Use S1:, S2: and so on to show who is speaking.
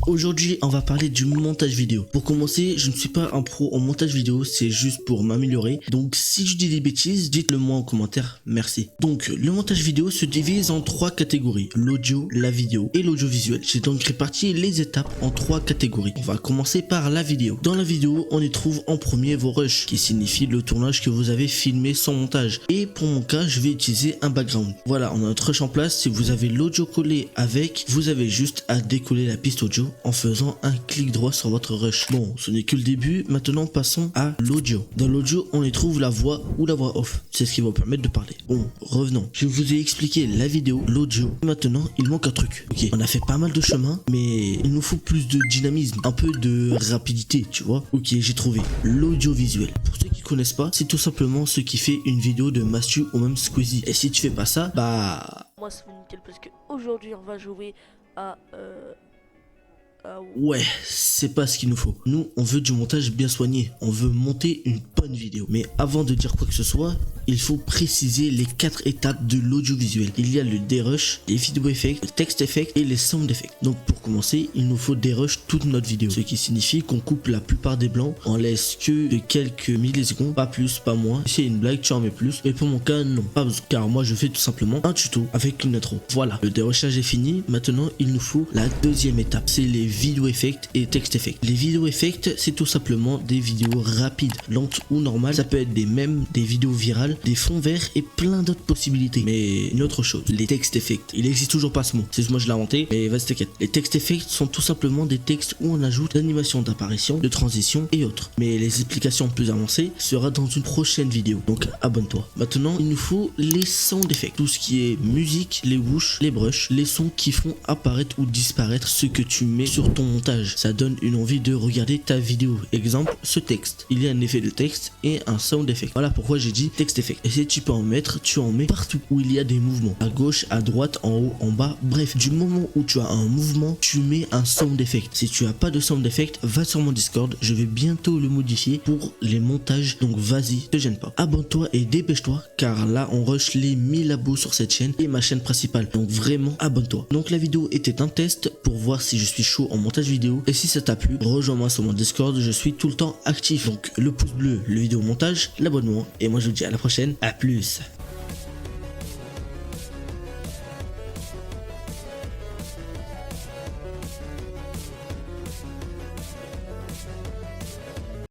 S1: Aujourd'hui on va parler du montage vidéo. Pour commencer, je ne suis pas un pro en montage vidéo, c'est juste pour m'améliorer. Donc si je dis des bêtises, dites-le moi en commentaire, merci. Donc le montage vidéo se divise en trois catégories, l'audio, la vidéo et l'audiovisuel. J'ai donc réparti les étapes en trois catégories. On va commencer par la vidéo. Dans la vidéo, on y trouve en premier vos rushs, qui signifie le tournage que vous avez filmé sans montage. Et pour mon cas, je vais utiliser un background. Voilà, on a notre rush en place. Si vous avez l'audio collé avec, vous avez juste à décoller la piste audio en faisant un clic droit sur votre rush. Bon, ce n'est que le début, maintenant passons à l'audio. Dans l'audio, on y trouve la voix ou la voix off. C'est ce qui va vous permettre de parler. Bon, revenons. Je vous ai expliqué la vidéo, l'audio. Maintenant, il manque un truc. Ok, on a fait pas mal de chemin, mais il nous faut plus de dynamisme, un peu de rapidité, tu vois. Ok, j'ai trouvé l'audiovisuel. Pour ceux qui connaissent pas, c'est tout simplement ce qui fait une vidéo de Mathieu ou même Squeezie. Et si tu fais pas ça, bah...
S2: Moi ça va nickel parce que aujourd'hui on va jouer à
S1: Ouais, c'est pas ce qu'il nous faut. Nous, on veut du montage bien soigné. On veut monter une bonne vidéo. Mais avant de dire quoi que ce soit, il faut préciser les 4 étapes de l'audiovisuel. Il y a le dérush, les vidéo effects, le text effect et les sound effects. Donc pour commencer, il nous faut dérush toute notre vidéo. Ce qui signifie qu'on coupe la plupart des blancs. On laisse que de quelques millisecondes, pas plus, pas moins. Si c'est une blague, tu en mets plus. Mais pour mon cas, non, pas besoin. Car moi, je fais tout simplement un tuto avec une intro. Voilà, le dérushage est fini. Maintenant, il nous faut la deuxième étape. C'est les vidéo effects et text effects. Les vidéo effects, c'est tout simplement des vidéos rapides, lentes ou normales. Ça peut être des mèmes, des vidéos virales, des fonds verts et plein d'autres possibilités. Mais une autre chose, les text effects. Il existe toujours pas ce mot. C'est moi je l'ai inventé, mais vas-y t'inquiète. Les text effects sont tout simplement des textes où on ajoute l'animation d'apparition, de transition et autres. Mais les explications plus avancées sera dans une prochaine vidéo. Donc abonne-toi. Maintenant, il nous faut les sound effects. Tout ce qui est musique, les whoosh, les brushs, les sons qui font apparaître ou disparaître ce que tu mets sur ton montage. Ça donne une envie de regarder ta vidéo. Exemple, ce texte. Il y a un effet de texte et un sound effect. Voilà pourquoi j'ai dit text effect. Et si tu peux en mettre, tu en mets partout où il y a des mouvements. À gauche, à droite, en haut, en bas. Bref, du moment où tu as un mouvement, tu mets un sound effect. Si tu as pas de sound effect, va sur mon Discord. Je vais bientôt le modifier pour les montages. Donc vas-y, te gêne pas. Abonne-toi et dépêche-toi car là, on rush les 1000 abos sur cette chaîne et ma chaîne principale. Donc vraiment, abonne-toi. Donc la vidéo était un test pour voir si je suis chaud en montage vidéo. Et si ça t'a plu, rejoins-moi sur mon Discord, je suis tout le temps actif. Donc le pouce bleu, le vidéo montage, l'abonnement. Et moi je vous dis à la prochaine, à plus.